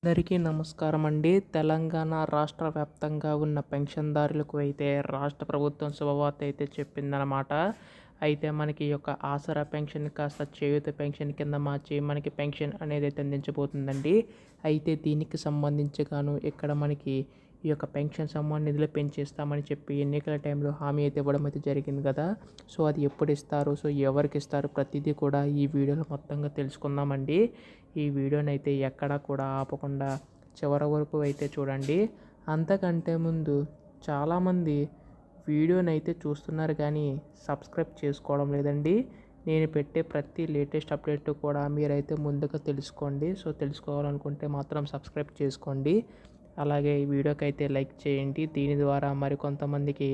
అందరికీ నమస్కారం అండి. తెలంగాణ రాష్ట్ర వ్యాప్తంగా ఉన్న పెన్షన్దారులకు అయితే రాష్ట్ర ప్రభుత్వం శుభవార్త అయితే చెప్పిందనమాట. అయితే మనకి ఈ యొక్క ఆసరా పెన్షన్ కాస్త చేయూత పెన్షన్ కింద మార్చి మనకి పెన్షన్ అనేది అయితే అందించబోతుందండి. అయితే దీనికి సంబంధించి గాను ఇక్కడ మనకి ఈ యొక్క పెన్షన్ సమ్మాన్ నిధులు పెంచేస్తామని చెప్పి ఎన్నికల టైంలో హామీ అయితే ఇవ్వడం అయితే జరిగింది కదా. సో అది ఎప్పుడు ఇస్తారు, సో ఎవరికి ఇస్తారు, ప్రతిదీ కూడా ఈ వీడియోలో మొత్తంగా తెలుసుకుందామండి. ఈ వీడియోని అయితే ఎక్కడా కూడా ఆపకుండా చివరి వరకు అయితే చూడండి. అంతకంటే ముందు చాలామంది వీడియోని అయితే చూస్తున్నారు కానీ సబ్స్క్రైబ్ చేసుకోవడం లేదండి. నేను పెట్టే ప్రతి లేటెస్ట్ అప్డేట్ కూడా మీరైతే ముందుగా తెలుసుకోండి. సో తెలుసుకోవాలనుకుంటే మాత్రం సబ్స్క్రైబ్ చేసుకోండి. అలాగే ఈ వీడియోకి అయితే లైక్ చేయండి. దీని ద్వారా మరికొంతమందికి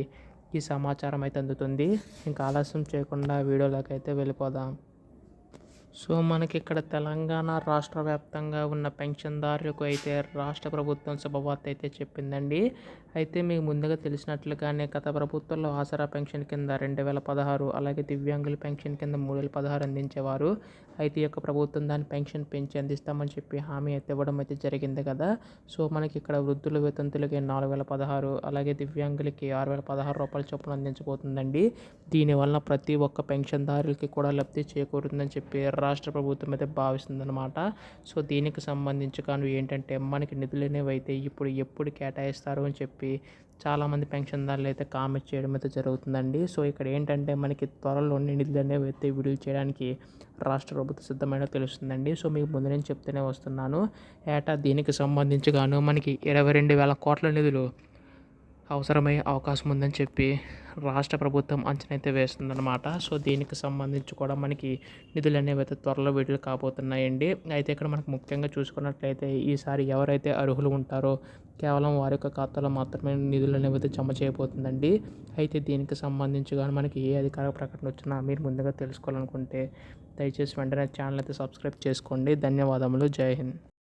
ఈ సమాచారం అయితే అందుతుంది. ఇంకా ఆలస్యం చేయకుండా వీడియోలోకి అయితే వెళ్ళిపోదాం. సో మనకి ఇక్కడ తెలంగాణ రాష్ట్ర వ్యాప్తంగా ఉన్న పెన్షన్దారులకు అయితే రాష్ట్ర ప్రభుత్వం శుభవార్త అయితే చెప్పిందండి. అయితే మీకు ముందుగా తెలిసినట్లుగానే గత ప్రభుత్వంలో ఆసరా పెన్షన్ కింద 2016, అలాగే దివ్యాంగుల పెన్షన్ కింద 3016 అందించేవారు. అయితే ఈ యొక్క ప్రభుత్వం దాని పెన్షన్ పెంచి అందిస్తామని చెప్పి హామీ అయితే ఇవ్వడం అయితే జరిగింది కదా. సో మనకి ఇక్కడ వృద్ధుల వితంతులకి 4016, అలాగే దివ్యాంగులకి 6016 రూపాయల చొప్పున అందించబోతుందండి. దీనివల్ల ప్రతి ఒక్క పెన్షన్దారులకి కూడా లబ్ధి చేకూరుతుందని చెప్పి రాష్ట్ర ప్రభుత్వం అయితే భావిస్తుందన్నమాట. సో దీనికి సంబంధించి కానీ ఏంటంటే మనకి నిధులు అనేవి అయితే ఇప్పుడు ఎప్పుడు కేటాయిస్తారు అని చెప్పి చాలామంది పెన్షన్దారులు అయితే కామెంట్ చేయడం అయితే జరుగుతుందండి. సో ఇక్కడ ఏంటంటే మనకి త్వరలోనే నిధులు అనేవి అయితే విడుదల చేయడానికి రాష్ట్ర ప్రభుత్వం సిద్ధమైన తెలుస్తుందండి. సో మీకు ముందు నేను చెప్తూనే వస్తున్నాను. ఏటా దీనికి సంబంధించి గాను మనకి 22,000 కోట్ల నిధులు అవసరమయ్యే అవకాశం ఉందని చెప్పి రాష్ట్ర ప్రభుత్వం అంచనా అయితే వేస్తుందన్నమాట. సో దీనికి సంబంధించి కూడా మనకి నిధులు అనేవి అయితే త్వరలో విడుదల కాబోతున్నాయండి. అయితే ఇక్కడ మనకు ముఖ్యంగా చూసుకున్నట్లయితే ఈసారి ఎవరైతే అర్హులు ఉంటారో కేవలం వారి యొక్క ఖాతాలో మాత్రమే నిధులు అనేవి అయితే జమ చేయబోతుందండి. అయితే దీనికి సంబంధించి కానీ మనకి ఏ అధికార ప్రకటన వచ్చినా మీరు ముందుగా తెలుసుకోవాలనుకుంటే దయచేసి వెంటనే ఛానల్ అయితే సబ్స్క్రైబ్ చేసుకోండి. ధన్యవాదములు. జై హింద్.